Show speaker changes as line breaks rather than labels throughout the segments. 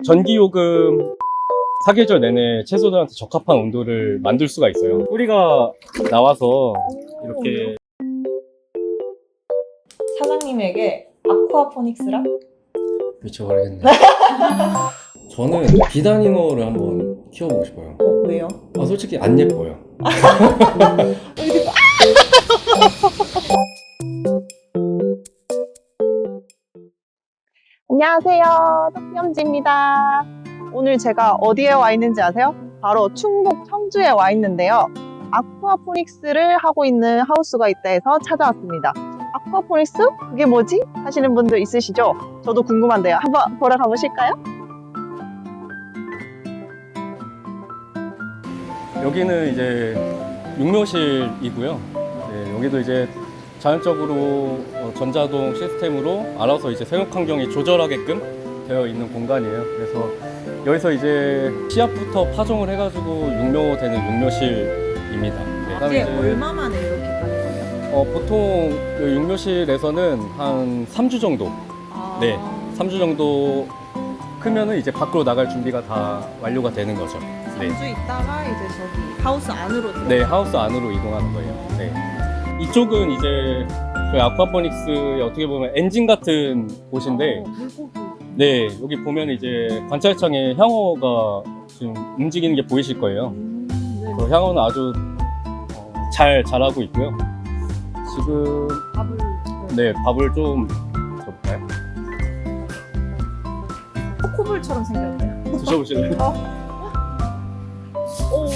전기요금 사계절 내내 채소들한테 적합한 온도를 만들 수가 있어요. 뿌리가 나와서 이렇게.
사장님에게 아쿠아포닉스란?
미쳐버리겠네. 저는 비단잉어를 한번 키워보고 싶어요.
왜요?
솔직히 안 예뻐요.
안녕하세요. 토끼엄지입니다. 오늘 제가 어디에 와 있는지 아세요? 바로 충북 청주에 와 있는데요. 아쿠아포닉스를 하고 있는 하우스가 있다 해서 찾아왔습니다. 아쿠아포닉스? 그게 뭐지? 하시는 분들 있으시죠? 저도 궁금한데요. 한번 보러 가보실까요?
여기는 이제 육묘실이고요. 네, 여기도 이제 자연적으로 전자동 시스템으로 알아서 이제 생육 환경이 조절하게끔 되어 있는 공간이에요. 그래서 여기서 이제 씨앗부터 파종을 해가지고 육묘되는 육묘실입니다. 네,
이게 얼마 만에 이렇게 가는 거예요?
보통 그 육묘실에서는 한 3주 정도. 네, 3주 정도 크면은 이제 밖으로 나갈 준비가 다 완료가 되는 거죠. 네.
3주 있다가 이제 저기 하우스 안으로 들어가요?
네, 하우스 안으로 이동하는 거예요. 네. 이쪽은 이제 저희 아쿠아포닉스의 어떻게 보면 엔진 같은 곳인데,
물고기.
네, 여기 보면 이제 관찰창에 향어가 지금 움직이는 게 보이실 거예요.
네.
그 향어는 아주 잘 자라고 있고요. 지금
밥을.
네, 밥을 좀 줘볼까요?
코코볼처럼 생겼네요.
드셔보실래요?
오.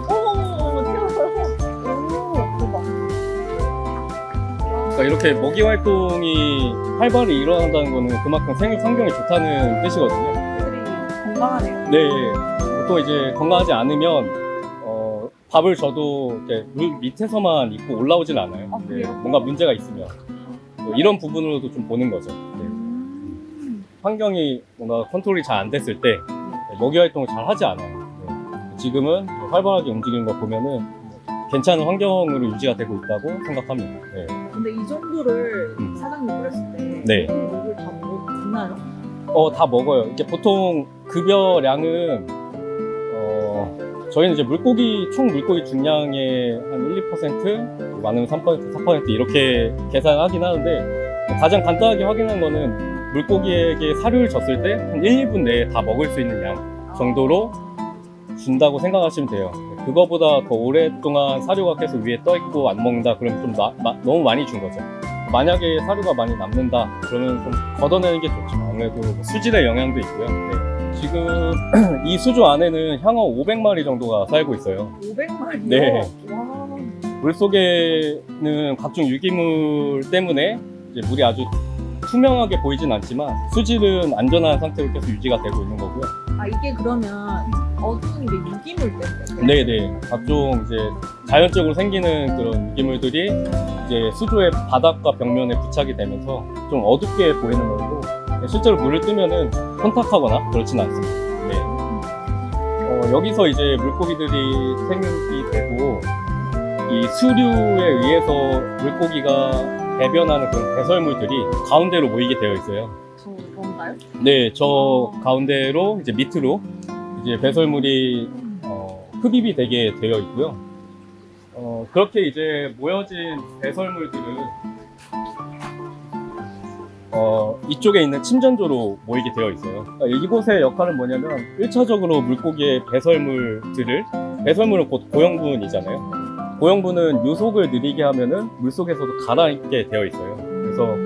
오, 튀어나와요. 오, 대박.
그러니까 이렇게 먹이 활동이 활발히 일어난다는 거는 그만큼 생육 환경이 좋다는 뜻이거든요.
애들이 건강하네요.
네, 보통 이제 건강하지 않으면 밥을 줘도 이렇게 물 밑에서만 있고 올라오질 않아요.
아, 그래요?
뭔가 문제가 있으면 이런 부분으로도 좀 보는 거죠. 네. 환경이 뭔가 컨트롤이 잘 안 됐을 때 먹이 활동을 잘 하지 않아요. 네. 지금은 활발하게 움직이는 거 보면은 괜찮은 환경으로 유지가 되고 있다고 생각합니다. 네.
근데 이 정도를 사장님 그랬을 때
네.
물을 다 먹나요?
다 먹어요. 이게 보통 급여량은 저희는 이제 물고기 총 물고기 중량의 한 1~2%, 많으면 3%, 4% 이렇게 계산하긴 하는데 가장 간단하게 확인한 거는 물고기에게 사료를 줬을 때 한 1~2분 내에 다 먹을 수 있는 양 정도로 준다고 생각하시면 돼요. 그거보다 더 오랫동안 사료가 계속 위에 떠 있고 안 먹는다 그러면 좀 너무 많이 준 거죠. 만약에 사료가 많이 남는다 그러면 좀 걷어내는 게 좋죠. 아무래도 수질의 영향도 있고요. 네. 지금 이 수조 안에는 향어 500마리 정도가 살고 있어요.
500마리요?
네.
와.
물속에는 각종 유기물 때문에 이제 물이 아주 투명하게 보이진 않지만 수질은 안전한 상태로 계속 유지가 되고 있는 거고요.
아, 이게 그러면 어두운 게 유기물 때문에?
네네. 각종 이제 자연적으로 생기는 그런 유기물들이 이제 수조의 바닥과 벽면에 부착이 되면서 좀 어둡게 보이는 거고, 실제로 물을 뜨면은 혼탁하거나 그렇진 않습니다. 네. 여기서 이제 물고기들이 생육이 되고, 이 수류에 의해서 물고기가 배변하는 그런 배설물들이 가운데로 모이게 되어 있어요.
저건가요?
네, 저 가운데로 이제 밑으로 이제 배설물이 흡입이 되게 되어 있고요. 그렇게 이제 모여진 배설물들은 이쪽에 있는 침전조로 모이게 되어 있어요. 그러니까 이곳의 역할은 뭐냐면 1차적으로 물고기의 배설물은 곧 고형분이잖아요. 고형분은 유속을 느리게 하면은 물속에서도 가라앉게 되어 있어요. 그래서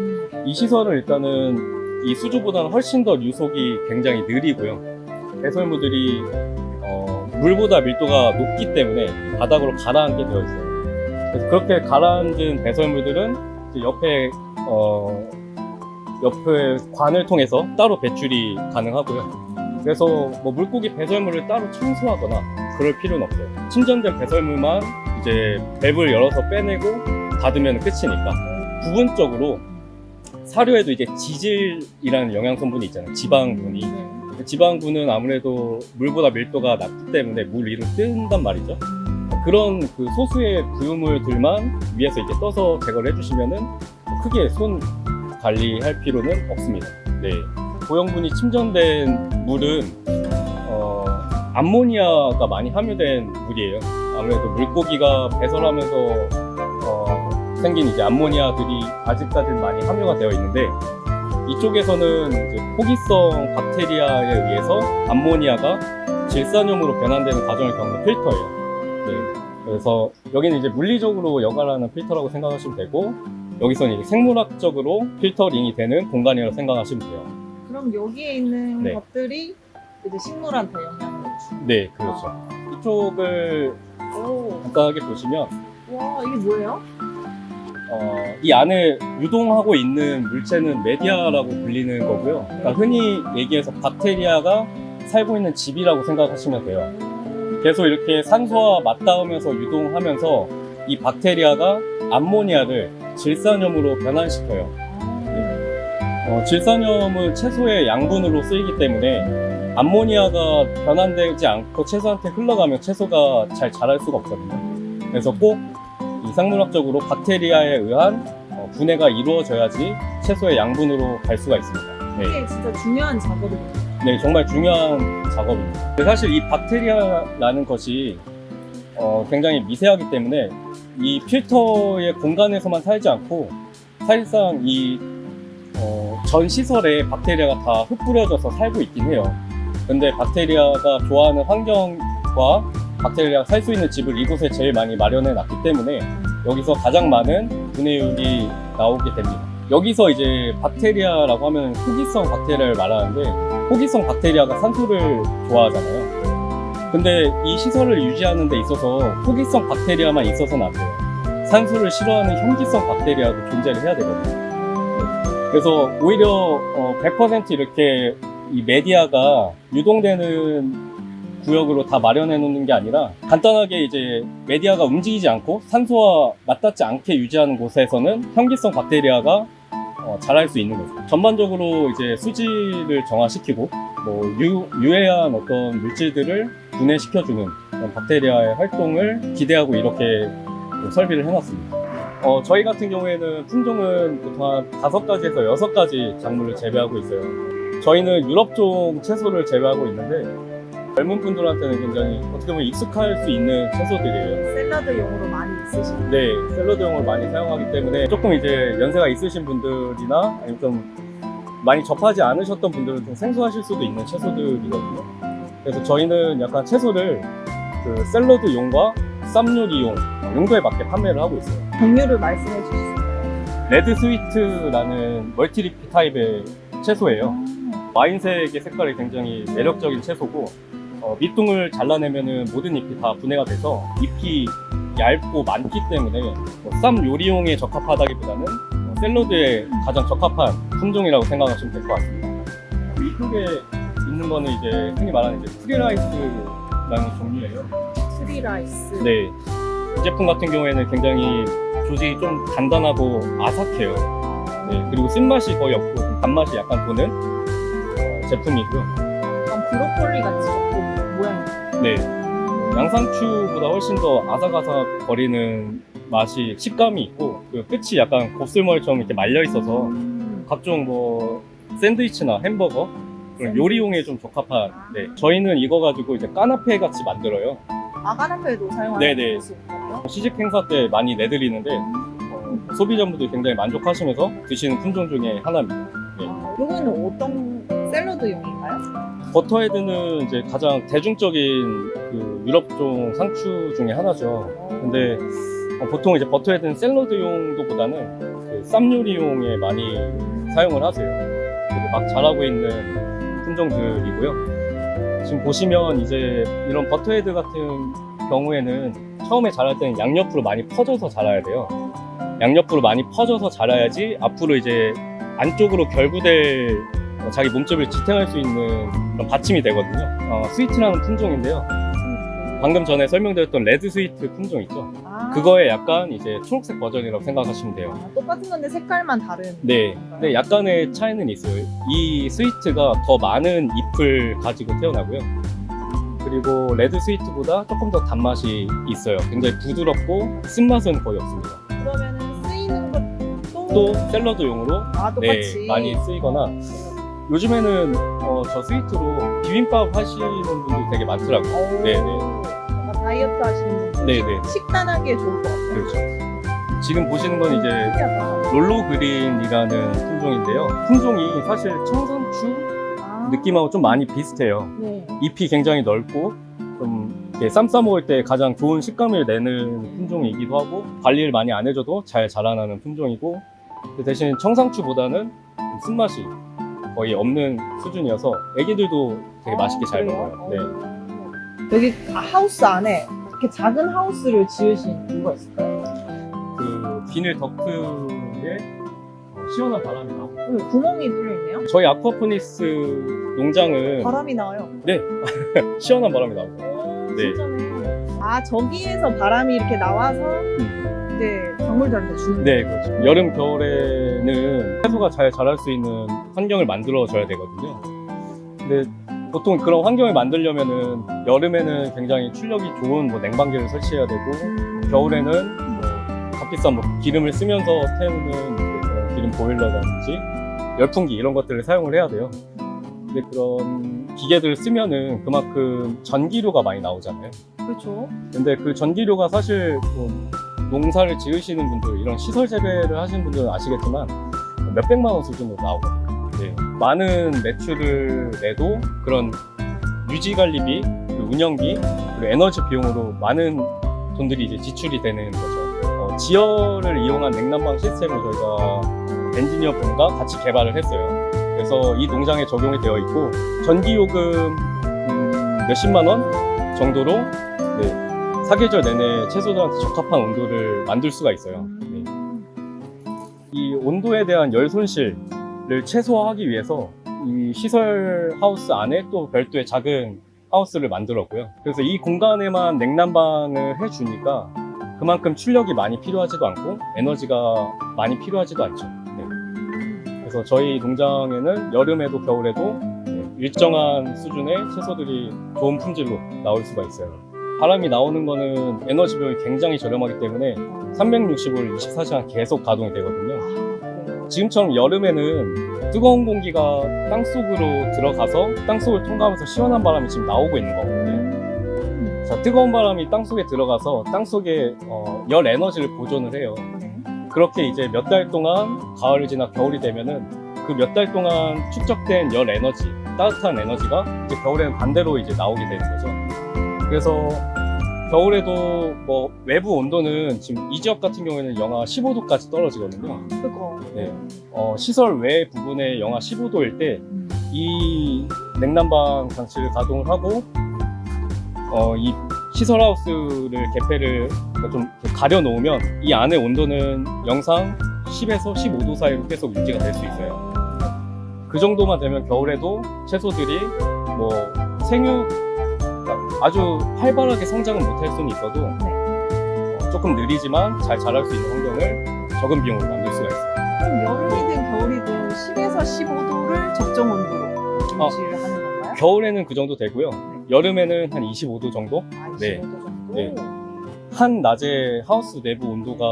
이 시설은 일단은 이 수조보다는 훨씬 더 유속이 굉장히 느리고요. 배설물들이 물보다 밀도가 높기 때문에 바닥으로 가라앉게 되어 있어요. 그래서 그렇게 가라앉은 배설물들은 이제 옆에 관을 통해서 따로 배출이 가능하고요. 그래서 뭐 물고기 배설물을 따로 청소하거나 그럴 필요는 없어요. 침전된 배설물만 이제 밸브를 열어서 빼내고 닫으면 끝이니까. 부분적으로 사료에도 이제 지질이라는 영양성분이 있잖아요. 지방분이. 지방분은 아무래도 물보다 밀도가 낮기 때문에 물 위로 뜬단 말이죠. 그런 그 소수의 부유물들만 위에서 이렇게 떠서 제거를 해주시면은 크게 손 관리할 필요는 없습니다. 네. 고형분이 침전된 물은 암모니아가 많이 함유된 물이에요. 아무래도 물고기가 배설하면서 생긴 이제 암모니아들이 아직까지는 많이 함유가 되어 있는데, 이쪽에서는 이제 포기성 박테리아에 의해서 암모니아가 질산염으로 변환되는 과정을 겪는 필터예요. 네. 그래서 여기는 이제 물리적으로 역할하는 필터라고 생각하시면 되고, 여기서는 이제 생물학적으로 필터링이 되는 공간이라고 생각하시면 돼요.
그럼 여기에 있는
네.
것들이 이제 식물한테 영향을 주는.
네, 그렇죠. 이쪽을
오,
간단하게 보시면
와 이게 뭐예요?
이 안에 유동하고 있는 물체는 메디아라고 불리는 거고요. 그러니까 흔히 얘기해서 박테리아가 살고 있는 집이라고 생각하시면 돼요. 계속 이렇게 산소와 맞닿으면서 유동하면서 이 박테리아가 암모니아를 질산염으로 변환시켜요. 질산염은 채소의 양분으로 쓰이기 때문에 암모니아가 변환되지 않고 채소한테 흘러가면 채소가 잘 자랄 수가 없거든요. 그래서 꼭 이 생물학적으로 박테리아에 의한 분해가 이루어져야지 채소의 양분으로 갈 수가 있습니다. 네.
이게 진짜 중요한 작업이에요.
네, 정말 중요한 작업입니다. 근데 사실 이 박테리아라는 것이 굉장히 미세하기 때문에 이 필터의 공간에서만 살지 않고 사실상 이 전 시설에 박테리아가 다 흩뿌려져서 살고 있긴 해요. 근데 박테리아가 좋아하는 환경과 박테리아가 살 수 있는 집을 이곳에 제일 많이 마련해 놨기 때문에 여기서 가장 많은 분해율이 나오게 됩니다. 여기서 이제 박테리아라고 하면 호기성 박테리아를 말하는데, 호기성 박테리아가 산소를 좋아하잖아요. 근데 이 시설을 유지하는 데 있어서 호기성 박테리아만 있어서는 안 돼요. 산소를 싫어하는 현기성 박테리아도 존재를 해야 되거든요. 그래서 오히려 100% 이렇게 이 메디아가 유동되는 구역으로 다 마련해 놓는 게 아니라, 간단하게 이제 메디아가 움직이지 않고 산소와 맞닿지 않게 유지하는 곳에서는 현기성 박테리아가 자랄 수 있는 거죠. 전반적으로 이제 수질을 정화시키고 뭐 유해한 어떤 물질들을 분해시켜주는 그런 박테리아의 활동을 기대하고 이렇게 설비를 해놨습니다. 저희 같은 경우에는 품종은 보통 한 5가지에서 6가지 작물을 재배하고 있어요. 저희는 유럽종 채소를 재배하고 있는데, 젊은 분들한테는 굉장히 어떻게 보면 익숙할 수 있는 채소들이에요.
샐러드용으로 많이 쓰시는.
네, 샐러드용을 많이 사용하기 때문에 조금 이제 연세가 있으신 분들이나 아니면 좀 많이 접하지 않으셨던 분들은 좀 생소하실 수도 있는 채소들이거든요. 그래서 저희는 약간 채소를 그 샐러드용과 쌈요리용 용도에 맞게 판매를 하고 있어요.
종류를 말씀해 주실 수 있나요?
레드 스위트라는 멀티리피 타입의 채소예요. 와인색의 색깔이 굉장히 매력적인 채소고, 밑둥을 잘라내면은 모든 잎이 다 분해가 돼서 잎이 얇고 많기 때문에 쌈 요리용에 적합하다기보다는 샐러드에 가장 적합한 품종이라고 생각하시면 될 것 같습니다. 이쪽에 있는 거는 이제 흔히 말하는 이제 프리라이스라는 종류예요.
트리라이스.
네, 이 제품 같은 경우에는 굉장히 조직이 좀 단단하고 아삭해요. 네, 그리고 쓴맛이 거의 없고 좀 단맛이 약간 도는 제품이고요.
약간 브로콜리 같이 모양이에요.
네, 양상추보다 훨씬 더 아삭아삭 거리는 맛이, 식감이 있고, 그 끝이 약간 곱슬머리처럼 이렇게 말려 있어서 각종 뭐 샌드위치나 햄버거 그런 요리용에 좀 적합한. 네, 저희는 이거 가지고 이제 까나페 같이 만들어요.
아가나페도 사용하는
네네.
거예요?
시식 행사 때 많이 내드리는데 소비자분들이 굉장히 만족하시면서 드시는 품종 중에 하나입니다. 네.
요거는 어떤 샐러드용인가요?
버터헤드는 이제 가장 대중적인 그 유럽종 상추 중에 하나죠. 근데 보통 이제 버터헤드는 샐러드 용도보다는 그 쌈 요리용에 많이 사용을 하세요. 막 자라고 있는 품종들이고요. 지금 보시면 이제 이런 버터헤드 같은 경우에는 처음에 자랄 때는 양옆으로 많이 퍼져서 자라야 돼요. 양옆으로 많이 퍼져서 자라야지 앞으로 이제 안쪽으로 결부될 자기 몸집을 지탱할 수 있는 그런 받침이 되거든요. 스위트라는 품종인데요. 방금 전에 설명드렸던 레드 스위트 품종 있죠? 그거의 약간 이제 초록색 버전이라고 생각하시면 돼요.
똑같은 건데 색깔만 다른.
네,
건가요?
근데 약간의 차이는 있어요. 이 스위트가 더 많은 잎을 가지고 태어나고요. 그리고 레드 스위트보다 조금 더 단맛이 있어요. 굉장히 부드럽고 쓴맛은 거의 없습니다.
그러면은 쓰이는 것도
또 샐러드용으로 네,
똑같이.
많이 쓰이거나, 요즘에는 저 스위트로 비빔밥 하시는 분들 되게 많더라고요. 네네.
약간 다이어트 하시는 분들
네네.
식단하기에 좋을 것 같아요.
그렇죠. 지금 보시는 건 이제
신기하다.
롤로 그린이라는 품종인데요. 품종이 사실 청상추
아,
느낌하고 좀 많이 비슷해요.
네.
잎이 굉장히 넓고 좀 이렇게 쌈 싸 먹을 때 가장 좋은 식감을 내는 품종이기도 하고 관리를 많이 안 해줘도 잘 자라나는 품종이고 대신 청상추보다는 쓴맛이 거의 없는 수준이어서 애기들도 되게 맛있게 잘
그래요?
먹어요. 네.
여기 하우스 안에 이렇게 작은 하우스를 지으신 이유가 있을까요?
그 비닐 덕트에 시원한 바람이 나고
여기 구멍이 뚫려 있네요.
저희 아쿠아포닉스 농장은
바람이 나와요.
시원한 바람이 나고
오,
네.
진짜네. 아, 저기에서 바람이 이렇게 나와서 이제 작물들한테 주는
네, 그렇죠. 여름, 겨울에는 채소가 잘 자랄 수 있는 환경을 만들어줘야 되거든요. 근데 보통 그런 환경을 만들려면은 여름에는 굉장히 출력이 좋은 뭐 냉방기를 설치해야 되고 겨울에는 값비싼 뭐 기름을 쓰면서 태우는 그런 기름 보일러라든지 열풍기 이런 것들을 사용을 해야 돼요. 근데 그런 기계들을 쓰면은 그만큼 전기료가 많이 나오잖아요.
그렇죠.
근데 그 전기료가 사실 좀 농사를 지으시는 분들, 이런 시설 재배를 하시는 분들은 아시겠지만 몇백만 원 수준으로 나오거든요. 네. 많은 매출을 내도 그런 유지 관리비, 그리고 운영비, 그리고 에너지 비용으로 많은 돈들이 이제 지출이 되는 거죠. 지열을 이용한 냉난방 시스템을 저희가 엔지니어 분과 같이 개발을 했어요. 그래서 이 농장에 적용이 되어 있고 전기요금 몇십만 원 정도로 사계절 내내 채소들한테 적합한 온도를 만들 수가 있어요. 네. 이 온도에 대한 열 손실을 최소화하기 위해서 이 시설 하우스 안에 또 별도의 작은 하우스를 만들었고요. 그래서 이 공간에만 냉난방을 해주니까 그만큼 출력이 많이 필요하지도 않고 에너지가 많이 필요하지도 않죠. 네. 그래서 저희 농장에는 여름에도 겨울에도 일정한 수준의 채소들이 좋은 품질로 나올 수가 있어요. 바람이 나오는 거는 에너지 비용이 굉장히 저렴하기 때문에 365일 24시간 계속 가동이 되거든요. 지금처럼 여름에는 뜨거운 공기가 땅속으로 들어가서 땅속을 통과하면서 시원한 바람이 지금 나오고 있는 거거든요. 자, 뜨거운 바람이 땅속에 들어가서 땅속에 열 에너지를 보존을 해요. 그렇게 이제 몇 달 동안 가을을 지나 겨울이 되면은 그 몇 달 동안 축적된 열 에너지, 따뜻한 에너지가 이제 겨울에는 반대로 이제 나오게 되는 거죠. 그래서 겨울에도 뭐 외부 온도는 지금 이 지역 같은 경우에는 영하 15도까지 떨어지거든요. 네. 시설 외 부분에 영하 15도일 때 이 냉난방 장치를 가동을 하고 이 시설 하우스를 개폐를 좀 가려 놓으면 이 안에 온도는 영상 10에서 15도 사이로 계속 유지가 될 수 있어요. 그 정도만 되면 겨울에도 채소들이 뭐 생육 아주 활발하게 성장은 못할 수는 있어도 조금 느리지만 잘 자랄 수 있는 환경을 적은 비용으로 만들 수가 있어요.
그럼 여름이든 겨울이든 10에서 15도를 적정 온도로 유지를 하는 건가요?
겨울에는 그 정도 되고요. 여름에는 한 25도 정도?
아, 25도
네.
정도?
네. 한 낮에 하우스 내부 온도가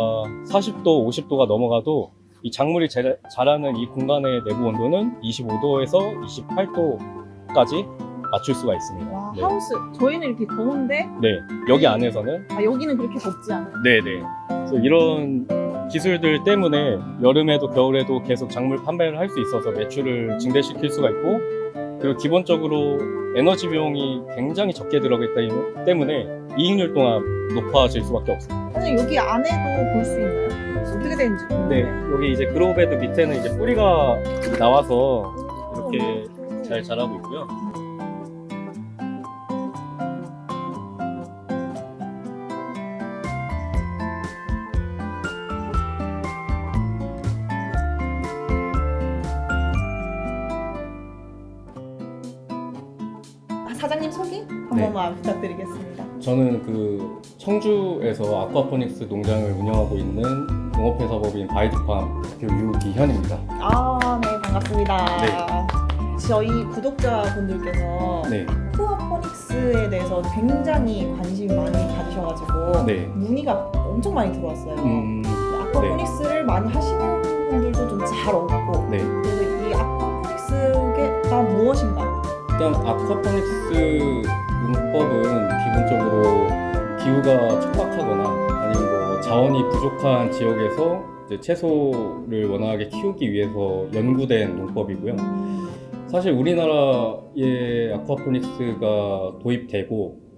40도, 50도가 넘어가도 이 작물이 자라는 이 공간의 내부 온도는 25도에서 28도까지 맞출 수가 있습니다.
와,
네.
하우스. 저희는 이렇게 더운데,
네, 여기 안에서는
여기는 그렇게 덥지 않아요.
네네. 그래서 이런 기술들 때문에 여름에도 겨울에도 계속 작물 판매를 할 수 있어서 매출을 증대시킬 수가 있고, 그리고 기본적으로 에너지 비용이 굉장히 적게 들어가기 때문에 이익률 또한 높아질 수밖에 없어요.
사실 여기 안에도 볼 수 있나요? 어떻게 되는지
네,
궁금해요.
여기 이제 그로베드 밑에는 이제 뿌리가 나와서 이렇게 잘 자라고 있고요.
사장님 소개 한
네.
번만 부탁드리겠습니다.
저는 그 청주에서 아쿠아포닉스 농장을 운영하고 있는 농업회사법인 바이드팜 대표 유기현입니다.
아, 네, 반갑습니다.
네.
저희 구독자분들께서
네,
아쿠아포닉스에 대해서 굉장히 관심이 많이 가지셔가지고
네.
문의가 엄청 많이 들어왔어요. 아쿠아포닉스를 많이 하시는 분들도 좀 잘 없고
네,
그래서 이 아쿠아포닉스에 무엇인가요?
일단 아쿠아포닉스 농법은 기본적으로 기후가 척박하거나 아니면 뭐 자원이 부족한 지역에서 이제 채소를 원활하게 키우기 위해서 연구된 농법이고요. 사실 우리나라에 아쿠아포닉스가 도입되고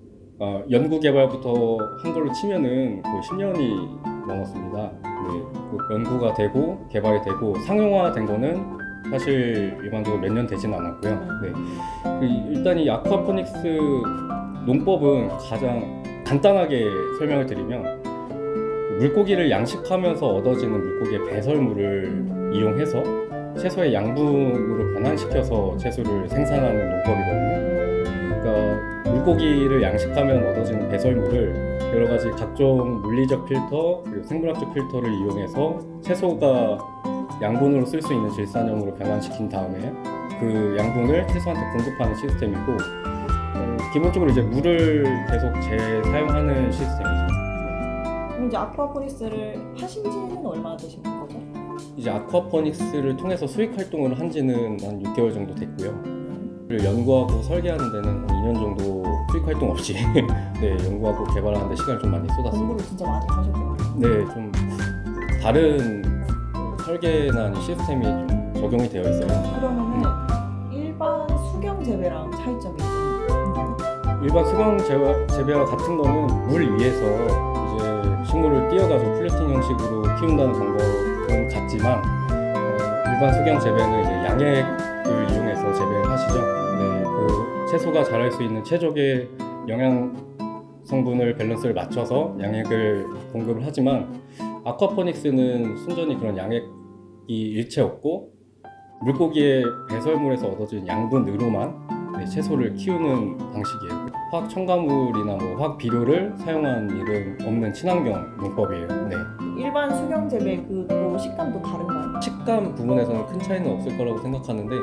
연구 개발부터 한 걸로 치면은 거의 10년이 넘었습니다. 네, 그 연구가 되고 개발이 되고 상용화된 거는 사실 일반적으로 몇 년 되진 않았고요. 네. 일단 이 아쿠아포닉스 농법은 가장 간단하게 설명을 드리면 물고기를 양식하면서 얻어지는 물고기의 배설물을 이용해서 채소의 양분으로 변환시켜서 채소를 생산하는 농법이거든요. 그러니까 물고기를 양식하면 얻어지는 배설물을 여러 가지 각종 물리적 필터 그리고 생물학적 필터를 이용해서 채소가 양분으로 쓸 수 있는 질산염으로 변환시킨 다음에 그 양분을 채소한테 공급하는 시스템이고 기본적으로 이제 물을 계속 재사용하는 시스템이죠.
그럼 이제 아쿠아포닉스를 하신 지는 얼마나 되신 거죠?
이제 아쿠아포닉스를 통해서 수익 활동을 한 지는 한 6개월 정도 됐고요. 연구하고 설계하는 데는 한 2년 정도 수익 활동 없이 네, 연구하고 개발하는 데 시간을 좀 많이 쏟았습니다.
공부를 진짜 많이 하셨겠네요.
네, 좀 다른 설계나 아닌 시스템이 좀 적용이 되어 있어요.
그러면은 일반 수경 재배랑 차이점이 있나요?
일반 수경 재배와 같은 거는 물 위에서 이제 식물을 띄어가지고 플래팅 형식으로 키운다는 방법은 같지만 일반 수경 재배는 이제 양액을 이용해서 재배를 하시죠. 네, 그 채소가 자랄 수 있는 최적의 영양 성분을 밸런스를 맞춰서 양액을 공급을 하지만 아쿠아포닉스는 순전히 그런 양액이 일체 없고 물고기의 배설물에서 얻어진 양분으로만 네, 채소를 키우는 방식이에요. 화학 첨가물이나 뭐 화학 비료를 사용한 일은 없는 친환경 농법이에요. 네.
일반 수경 재배 그 식감도 다른가요?
식감 부분에서는 큰 차이는 없을 거라고 생각하는데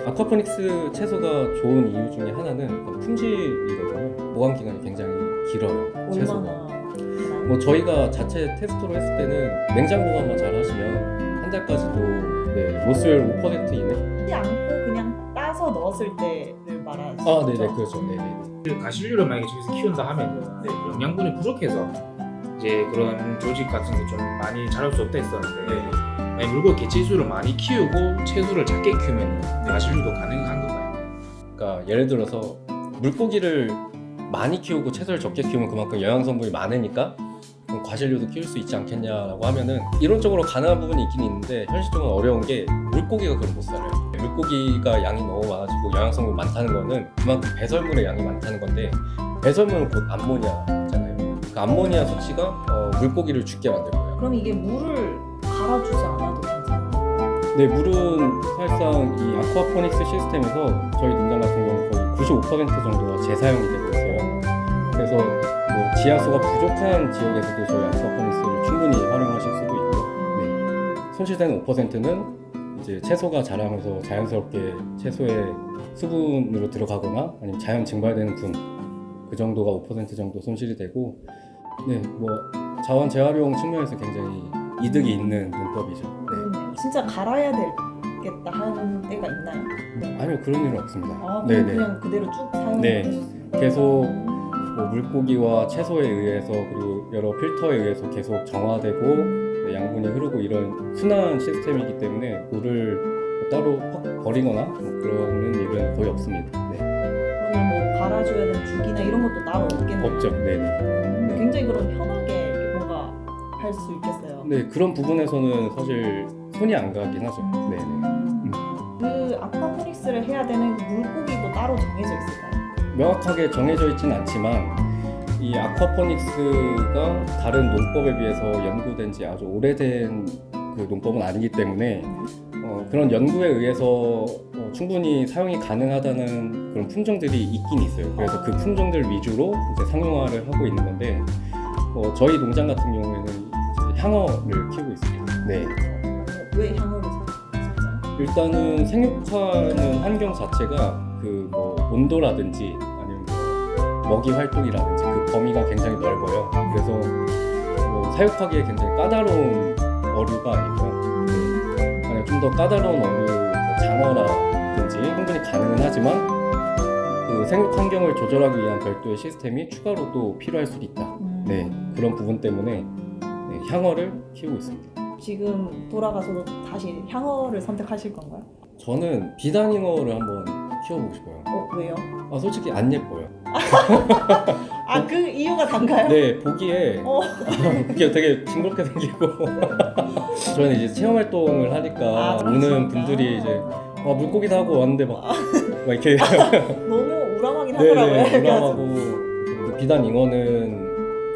아쿠아포닉스 채소가 좋은 이유 중에 하나는 품질이거든요. 보관 기간이 굉장히 길어요. 채소가.
얼마나?
뭐 저희가 자체 테스트로 했을 때는 냉장 보관만 잘 하시면 한 달까지도 네, 로스율 5% 이내.
하지 않고 그냥 따서 넣었을 때를 말하시죠?
아, 네네, 그렇죠. 네네.
가실류를 만약에 저기서 키운다 하면은 영양분이 부족해서 이제 그런 조직 같은 게 좀 많이 자랄 수 없다 했었는데 만약 물고기 개체수를 많이 키우고 채소를 작게 키우면 가실류도 가능한 건가요?
그러니까 예를 들어서 물고기를 많이 키우고 채소를 적게 키우면 그만큼 영양 성분이 많으니까 그럼 과실류도 키울 수 있지 않겠냐라고 하면은 이론적으로 가능한 부분이 있긴 있는데 현실적으로 어려운 게 물고기가 그걸 못 살아요. 물고기가 양이 너무 많아지고 영양 성분이 많다는 거는 그만큼 배설물의 양이 많다는 건데 배설물은 곧 암모니아잖아요. 그 암모니아 수치가 물고기를 죽게 만들 거예요.
그럼 이게 물을 갈아주지 않아도 괜찮아요?
네, 물은 사실상 이 아쿠아포닉스 시스템에서 저희 농장 같은 경우는 거의 95% 정도가 재사용이 되고 있어요. 그래서 뭐 지하수가 부족한 지역에서도 저희 아쿠아포닉스를 충분히 활용하실 수도 있고, 네. 손실되는 5%는 이제 채소가 자라면서 자연스럽게 채소의 수분으로 들어가거나 아니면 자연 증발되는 분, 그 정도가 5% 정도 손실이 되고, 네, 뭐 자원 재활용 측면에서 굉장히 이득이 있는 농법이죠. 네.
진짜 갈아야 되겠다 하는 때가 있나요?
아니요, 그런 일은 없습니다.
아,
네네.
그냥 그대로 쭉 사용하셨어요?
네. 계속 뭐 물고기와 채소에 의해서 그리고 여러 필터에 의해서 계속 정화되고 네, 양분이 흐르고 이런 순환 시스템이기 때문에 물을 따로 확 버리거나 뭐 그러는 일은 거의 없습니다. 네.
그러면 뭐 갈아줘야 되는 주기나 이런 것도 따로 없겠네요?
없죠. 네네.
굉장히 그럼 편하게 이렇게 뭔가 할 수 있겠어요?
네, 그런 부분에서는 사실 손이 안 가긴 하죠. 네네.
그 아쿠아포닉스를 해야 되는 그 물고기도 따로 정해져 있을까요?
명확하게 정해져 있지는 않지만 이 아쿠아포닉스가 다른 농법에 비해서 연구된 지 아주 오래된 그 농법은 아니기 때문에 그런 연구에 의해서 충분히 사용이 가능하다는 그런 품종들이 있긴 있어요. 그래서 그 품종들 위주로 이제 상용화를 하고 있는 건데 저희 농장 같은 경우에는 이제 향어를 키우고 있습니다. 네.
왜 향어를 선택하셨어요?
일단은 생육하는 환경 자체가 그 뭐 온도라든지 아니면 뭐 먹이 활동이라든지 그 범위가 굉장히 넓어요. 그래서 뭐 사육하기에 굉장히 까다로운 어류가 아니고요. 만약 좀 더 까다로운 어류, 뭐 장어라든지 충분히 가능은 하지만 그 생육 환경을 조절하기 위한 별도의 시스템이 추가로 또 필요할 수도 있다. 네, 그런 부분 때문에 네, 향어를 키우고 있습니다.
지금 돌아가서도 다시 향어를 선택하실 건가요?
저는 비단잉어를 한번 키워보고 싶어요.
왜요?
아, 솔직히 안 예뻐요.
아, 그 이유가 단가요?
네, 보기에
어.
보기에 되게 징그럽게 생기고 저는 이제 체험 활동을 하니까 오는
그러시구나.
분들이 이제 물고기도 하고 왔는데 막 이렇게
너무 우람하긴 하더라고요.
네네,
그래가지고.
우람하고 그 비단잉어는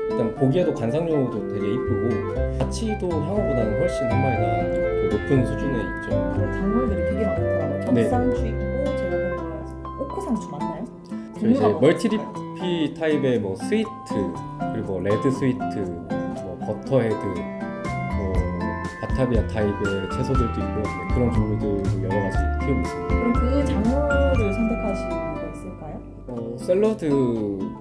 일단 보기에도 관상용도 되게 이쁘고 가치도 향어보다는 훨씬 한 마리가 좀 더 높은 수준에 있죠.
작물들이 되게 많더라고요.
네.
적상추 있고 제가 본 거는 오크상추 맞나요?
저 이제
종류가
멀티리피 타입의 뭐 스위트 그리고 레드 스위트, 뭐 버터헤드, 뭐 바타비아 타입의 채소들도 있고요. 네, 그런 종류들 여러 가지 키우고 있습니다.
그럼 그 작물을 선택하신 이유가 있을까요?
샐러드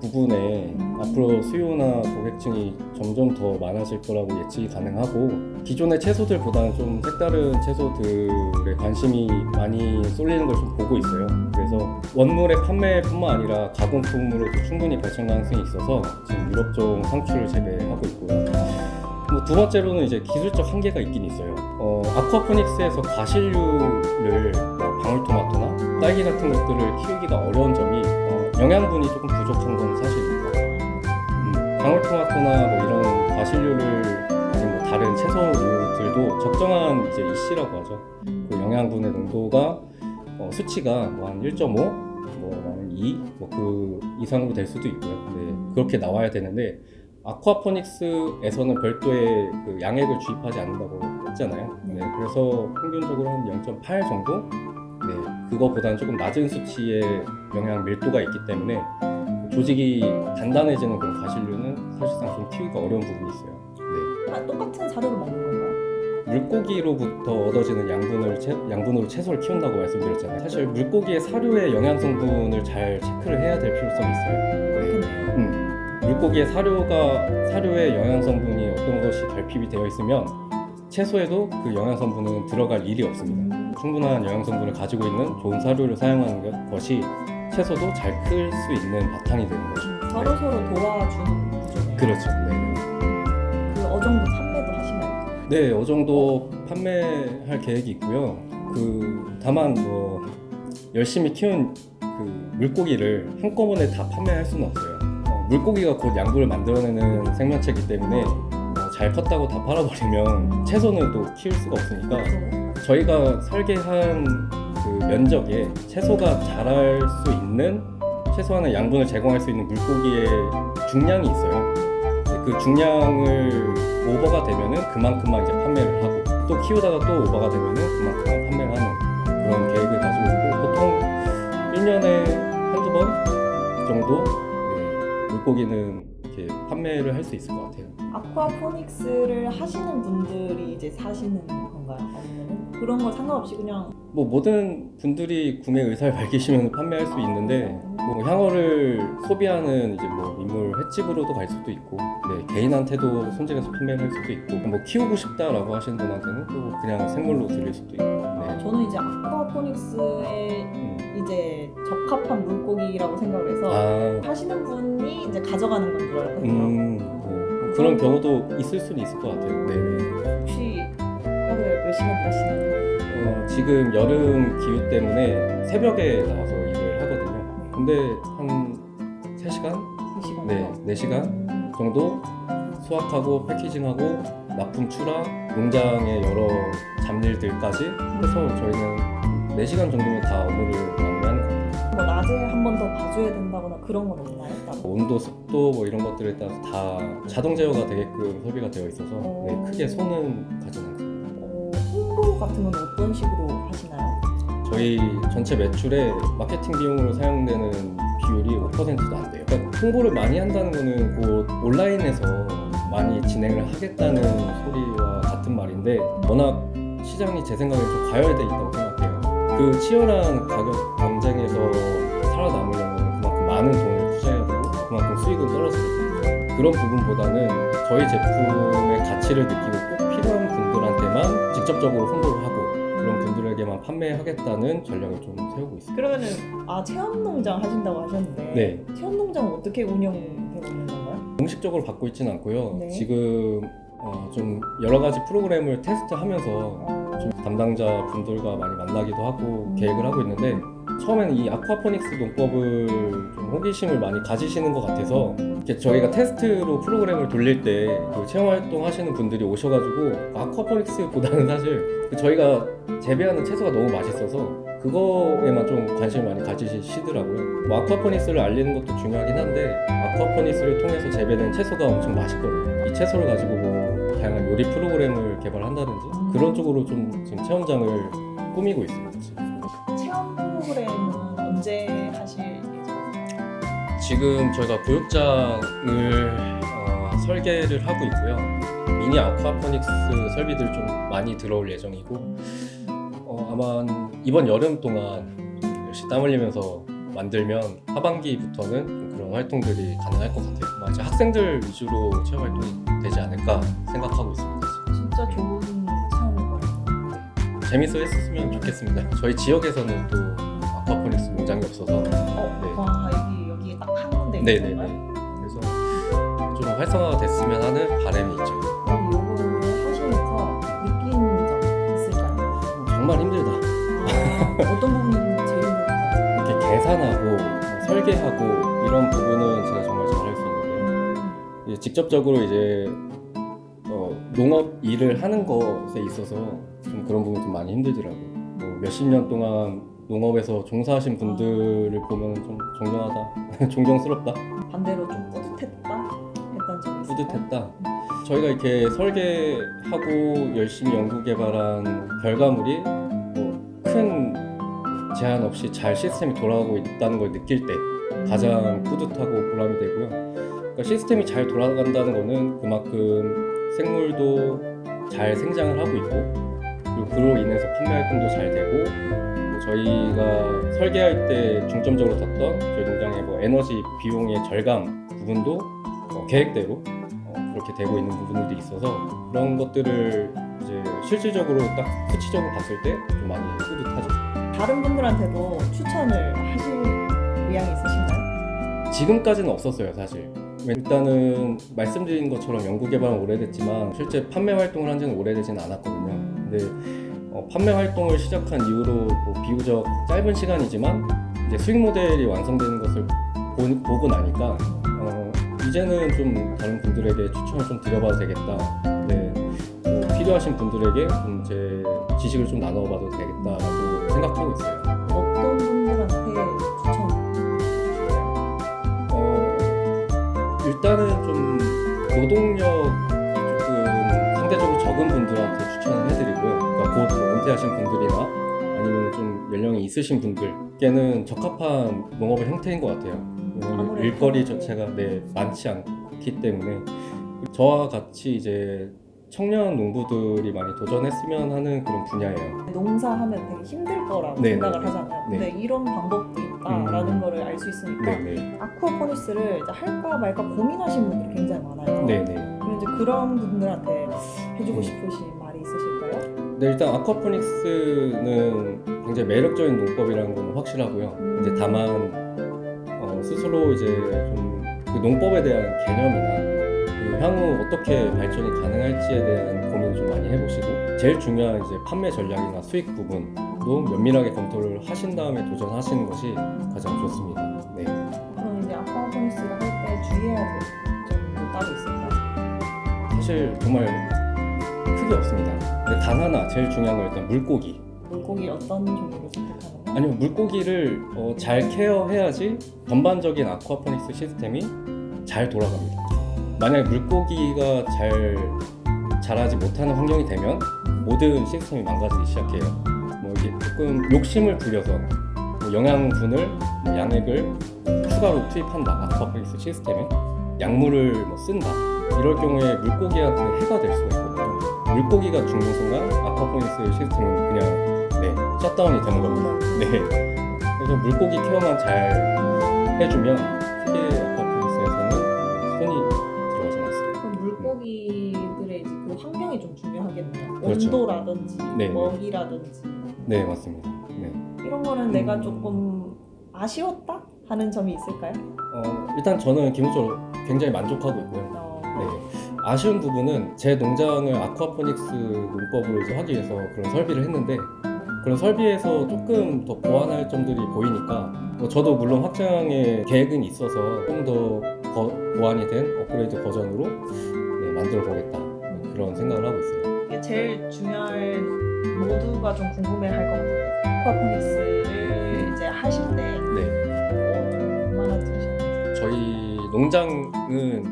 부분에 앞으로 수요나 고객층이 점점 더 많아질 거라고 예측이 가능하고 기존의 채소들보다는 좀 색다른 채소들에 관심이 많이 쏠리는 걸 좀 보고 있어요. 그래서 원물의 판매뿐만 아니라 가공품으로도 충분히 발전 가능성이 있어서 지금 유럽종 상추를 재배하고 있고요. 뭐 두 번째로는 이제 기술적 한계가 있긴 있어요. 아쿠아포닉스에서 과실류를 뭐 방울토마토나 딸기 같은 것들을 키우기가 어려운 점이 영양분이 조금 부족한 건 사실입니다. 방울토마토나 뭐 이런 과실류를 아니면 뭐 다른 채소류들도 적정한 이제 EC라고 하죠. 그 영양분의 농도가 수치가 뭐 한 1.5, 뭐 2, 뭐 그 이상으로 될 수도 있고요. 네, 그렇게 나와야 되는데 아쿠아포닉스에서는 별도의 그 양액을 주입하지 않는다고 했잖아요. 네, 그래서 평균적으로 한 0.8 정도? 네, 그거보다는 조금 낮은 수치의 영양 밀도가 있기 때문에 조직이 단단해지는 그런 과실류는 사실상 좀 키우기가 어려운 부분이 있어요. 네.
똑같은 사료를 먹는 건가요?
물고기로부터 얻어지는 양분으로 채소를 키운다고 말씀드렸잖아요. 사실 물고기의 사료의 영양 성분을 잘 체크를 해야 될 필요성이 있어요. 네. 물고기의 사료의 영양 성분이 어떤 것이 결핍이 되어 있으면 채소에도 그 영양 성분은 들어갈 일이 없습니다. 충분한 영양 성분을 가지고 있는 좋은 사료를 사용하는 것이 채소도 잘 클 수 있는 바탕이 되는 거죠.
서로 도와주는 구조네요.
그렇죠. 네.
그 어정도 판매도 하시나요?
네, 어정도 판매할 계획이 있고요. 다만 뭐 열심히 키운 그 물고기를 한꺼번에 다 판매할 수는 없어요. 물고기가 곧 양분을 만들어내는 생명체이기 때문에 잘 컸다고 다 팔아버리면 채소는 또 키울 수가 없으니까 저희가 설계한 그 면적에 채소가 자랄 수 있는 최소한의 양분을 제공할 수 있는 물고기의 중량이 있어요. 그 중량을 오버가 되면은 그만큼만 이제 판매를 하고 또 키우다가 또 오버가 되면은 그만큼만 판매를 하는 그런 계획을 가지고 있고 보통 1년에 한두 번 정도 물고기는 이렇게 판매를 할 수 있을 것 같아요.
아쿠아포닉스를 하시는 분들이 이제 사시는 건가요? 아니면 그런 거 상관없이 그냥
뭐 모든 분들이 구매 의사를 밝히시면 판매할 수 있는데 뭐 향어를 소비하는 이제 뭐 인물 횟집으로도 갈 수도 있고 개인한테도 손질해서 판매를 할 수도 있고 뭐 키우고 싶다라고 하시는 분한테는 또 그냥 생물로 드릴 수도 있고. 네.
저는 이제 아쿠아포닉스에 이제 적합한 물고기라고 생각을 해서 하시는 분이 이제 가져가는 건 줄 알았거든요.
그런 경우도 있을 수는 있을 것 같아요. 네.
혹시 하루에 몇 시간 일하시나요?
지금 여름 기후 때문에 새벽에 나와서 일을 하거든요. 근데 한 3시간?
3시간?
네, 4시간 정도 수확하고 패키징하고 납품 출하, 농장의 여러 잡일들까지 해서 저희는 4시간 정도면 다 업무를 마무리하는 것 같아요.
뭐 낮에 한 번 더 봐줘야 된다거나 그런 건 없나요?
온도, 습도 뭐 이런 것들에 따라서 다 자동 제어가 되게끔 설비가 되어 있어서 크게 손은 가지 않습니다.
홍보 같은 건 어떤 식으로 하시나요?
저희 전체 매출에 마케팅 비용으로 사용되는 비율이 5%도 안 돼요. 그러니까 홍보를 많이 한다는 거는 곧 온라인에서 많이 진행을 하겠다는 소리와 같은 말인데 워낙 시장이 제 생각에 좀 과열돼 있다고 생각해요. 그 치열한 가격 경쟁에서 살아남으려면 그만큼 많은 돈을 투자해야 되고 그만큼 수익은 떨어지거든요. 그런 부분보다는 저희 제품의 가치를 느끼고 꼭 필요한 분들한테만 직접적으로 홍보를 하고 그런 분들에게만 판매하겠다는 전략을 좀 세우고 있습니다.
그러면은 체험 농장 하신다고 하셨는데
네.
체험 농장은 어떻게 운영되고 있는 건가요?
공식적으로 받고 있지는 않고요.
네.
지금 좀 여러 가지 프로그램을 테스트하면서 좀 담당자 분들과 많이 만나기도 하고 계획을 하고 있는데, 처음에는 이 아쿠아포닉스 농법을 좀 호기심을 많이 가지시는 것 같아서 이렇게 저희가 테스트로 프로그램을 돌릴 때 그 체험 활동 하시는 분들이 오셔가지고 아쿠아포닉스보다는 사실 저희가 재배하는 채소가 너무 맛있어서 그거에만 좀 관심을 많이 가지시더라고요. 뭐 아쿠아포닉스를 알리는 것도 중요하긴 한데 아쿠아포닉스를 통해서 재배된 채소가 엄청 맛있거든요. 이 채소를 가지고 뭐 다양한 요리 프로그램을 개발한다든지 그런 쪽으로 좀 지금 체험장을 꾸미고 있습니다.
체험 프로그램은 언제 하실 예정이세요?
지금 저희가 교육장을 설계를 하고 있고요. 미니 아쿠아포닉스 설비들 좀 많이 들어올 예정이고, 아마 이번 여름 동안 열심히 땀 흘리면서 만들면 하반기부터는 좀 그런 활동들이 가능할 것 같아요. 아마 이제 학생들 위주로 체험 활동이 되지 않을까 생각하고 있습니다.
진짜 좋은 체험일 거예요.
재밌어 했으면 좋겠습니다. 저희 지역에서는 또 아쿠아포닉스 농장이 없어서
와 여기 딱 한 군데 있는
네네네.
건가요?
그래서 좀 활성화가 됐으면 하는 바람이 있죠.
그럼 요거를 하시면서 느낀 점 있을까요?
정말 힘들다.
어떤 부분이 제일 힘들까요?
이렇게 계산하고 설계하고 이런 부분은 제가 정말 잘할 수 있는데, 이제 직접적으로 이제 농업 일을 하는 것에 있어서 좀 그런 부분이 좀 많이 힘들더라고요. 뭐 몇십 년 동안 농업에서 종사하신 분들을 보면 좀 존경하다, 존경스럽다,
반대로 좀 뿌듯했다 했던 점이 있을까요?
뿌듯했다. 저희가 이렇게 설계하고 열심히 연구 개발한 결과물이 뭐 큰 제한 없이 잘 시스템이 돌아가고 있다는 걸 느낄 때 가장 뿌듯하고 보람이 되고요. 그러니까 시스템이 잘 돌아간다는 거는 그만큼 생물도 잘 생장을 하고 있고, 그리고 그로 인해서 판매 활동도 잘 되고, 뭐 저희가 설계할 때 중점적으로 뒀던 저희 농장의 뭐 에너지 비용의 절감 부분도 계획대로 그렇게 되고 있는 부분들이 있어서 그런 것들을 이제 실질적으로 딱 수치적으로 봤을 때 좀 많이 뿌듯하죠.
다른 분들한테도 추천을 하실 의향이 있으신가요?
지금까지는 없었어요, 사실. 일단은 말씀드린 것처럼 연구 개발은 오래됐지만 실제 판매 활동을 한 지는 오래되진 않았거든요. 근데 판매 활동을 시작한 이후로 뭐 비교적 짧은 시간이지만 이제 수익 모델이 완성되는 것을 보고 나니까 이제는 좀 다른 분들에게 추천을 좀 드려봐도 되겠다. 네, 뭐 필요하신 분들에게 좀 제 지식을 좀 나눠봐도 되겠다라고 생각하고 있어요.
어떤 분들한테 추천?
일단은 좀 노동력이 조금 상대적으로 적은 분들한테 추천을 해드리고요. 그러니까 곧 뭐 은퇴하신 분들이나 아니면 좀 연령이 있으신 분들께는 적합한 농업의 형태인 것 같아요. 왜냐면
아무래도
일거리 자체가 많지 않기 때문에 저와 같이 이제 청년 농부들이 많이 도전했으면 하는 그런 분야예요.
농사하면 되게 힘들 거라고
네,
생각을
네,
하잖아요.
네.
근데 이런 방법도 있다라는 거를 알 수 있으니까
네네.
아쿠아포닉스를 이제 할까 말까 고민하시는 분들이 굉장히 많아요.
네네.
그럼 이제 그런 분들한테 해주고 싶으신 말이 있으실까요?
네, 일단 아쿠아포닉스는 굉장히 매력적인 농법이라는 건 확실하고요. 이제 다만 스스로 이제 좀 그 농법에 대한 개념이나 그 향후 어떻게 발전이 가능할지에 대한 고민을 좀 많이 해보시고, 제일 중요한 이제 판매 전략이나 수익 부분도 면밀하게 검토를 하신 다음에 도전하시는 것이 가장 좋습니다. 네.
그럼 이제 아쿠아포닉스를 할 때 주의해야 될 점도 따로 있을까요?
사실 정말 크게 없습니다. 근데 단 하나 제일 중요한 건 일단 물고기.
물고기 어떤 종류를 선택하는 거?
아니면 물고기를 잘 케어해야지 전반적인 아쿠아포닉스 시스템이 잘 돌아갑니다. 만약에 물고기가 잘 자라지 못하는 환경이 되면 모든 시스템이 망가지기 시작해요. 뭐 이게 조금 욕심을 부려서 뭐 영양분을, 뭐 양액을 추가로 투입한다, 아쿠아포닉스 시스템에 약물을 뭐 쓴다, 이럴 경우에 물고기한테 해가 될 수가 있거든요. 물고기가 죽는 순간 아쿠아포닉스 시스템은 그냥 셧다운이 되는 겁니다. 네. 그래서 물고기 케어만 잘 해주면 크게 아쿠아포닉스에서는 손이 들어가지 않습니다.
그럼 물고기들의 이제 그 환경이 좀 중요하겠네요.
그렇죠.
온도라든지
네.
먹이라든지
네, 맞습니다. 네.
이런 거는 내가 조금 아쉬웠다 하는 점이 있을까요?
일단 저는 기본적으로 굉장히 만족하고 있고요. 네. 아쉬운 부분은 제 농장을 아쿠아포닉스 농법으로 이제 하기 위해서 그런 설비를 했는데 그런 설비에서 조금 더 보완할 점들이 보이니까 저도 물론 확장의 계획은 있어서 좀 더 보완이 된 업그레이드 버전으로 만들어 보겠다 그런 생각을 하고 있어요.
이게 제일 중요한 모두가 좀 궁금해할 것 같아요. 아쿠아포닉스를 이제 하실 때
네.
얼마나 들으셨는지.
저희 농장은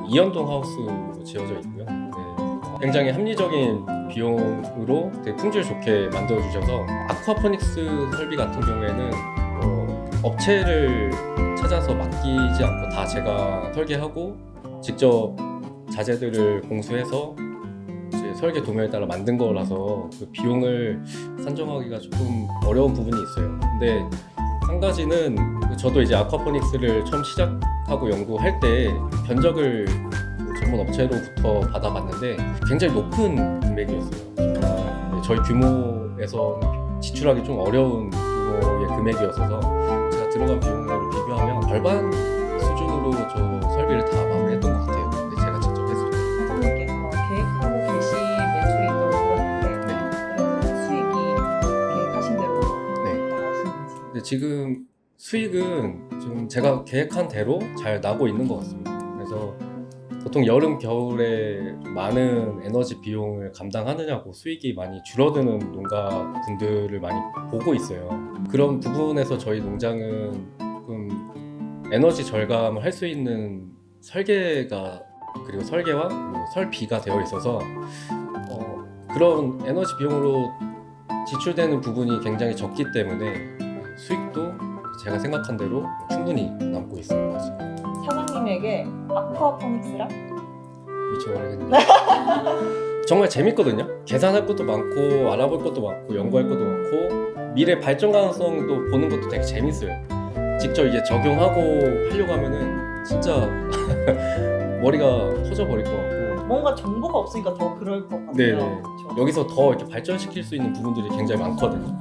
이연동 하우스로 지어져 있고요. 네. 굉장히 합리적인 비용으로 되게 품질 좋게 만들어주셔서 아쿠아포닉스 설비 같은 경우에는 업체를 찾아서 맡기지 않고 다 제가 설계하고 직접 자재들을 공수해서 이제 설계 도면에 따라 만든 거라서 그 비용을 산정하기가 조금 어려운 부분이 있어요. 근데 한 가지는 저도 이제 아쿠아포닉스를 처음 시작하고 연구할 때 견적을 전문 업체로부터 받아봤는데 굉장히 높은 금액이었어요. 정말 저희 규모에서 지출하기 좀 어려운 규모의 금액이었어서 제가 들어간 비용으로 비교하면 절반 수준으로 저 설비를 다 마무리했던 것 같아요. 근데 제가 직접 했을 때.
사장님께서 계획하고 계신 매출이 있다고 들었는데 그래서 수익이 계획하신 대로 나가시는지.
근데 지금 수익은 좀 제가 계획한 대로 잘 나고 있는 것 같습니다. 그래서 보통 여름, 겨울에 좀 많은 에너지 비용을 감당하느냐고 수익이 많이 줄어드는 농가 분들을 많이 보고 있어요. 그런 부분에서 저희 농장은 조금 에너지 절감을 할 수 있는 설계가 그리고 설계와 그리고 설비가 되어 있어서 그런 에너지 비용으로 지출되는 부분이 굉장히 적기 때문에 수익도 제가 생각한 대로 충분히 남고 있습니다. 지금.
사장님에게 아쿠아포닉스랑
미쳐버리겠네. 정말 재밌거든요. 계산할 것도 많고 알아볼 것도 많고 연구할 것도 많고 미래 발전 가능성도 보는 것도 되게 재밌어요. 직접 이제 적용하고 하려고 하면은 진짜 머리가 터져버릴 것 같고
뭔가 정보가 없으니까 더 그럴 것 같아요.
네네.
그렇죠?
여기서 더 이렇게 발전시킬 수 있는 부분들이 굉장히 많거든요.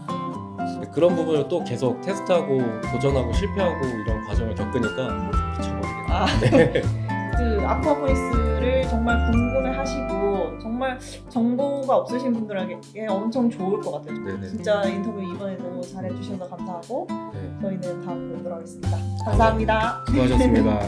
근데 그런 부분을 또 계속 테스트하고 도전하고 실패하고 이런 과정을 겪으니까 미쳐버리겠네.
아,
네.
그 아쿠아포닉스를 정말 궁금해하시고 정말 정보가 없으신 분들에게 엄청 좋을 것 같아요.
네네.
진짜 인터뷰 이번에 너무 잘해주셔서 감사하고
네.
저희는 다음 뵙도록 하겠습니다. 감사합니다.
수고하셨습니다.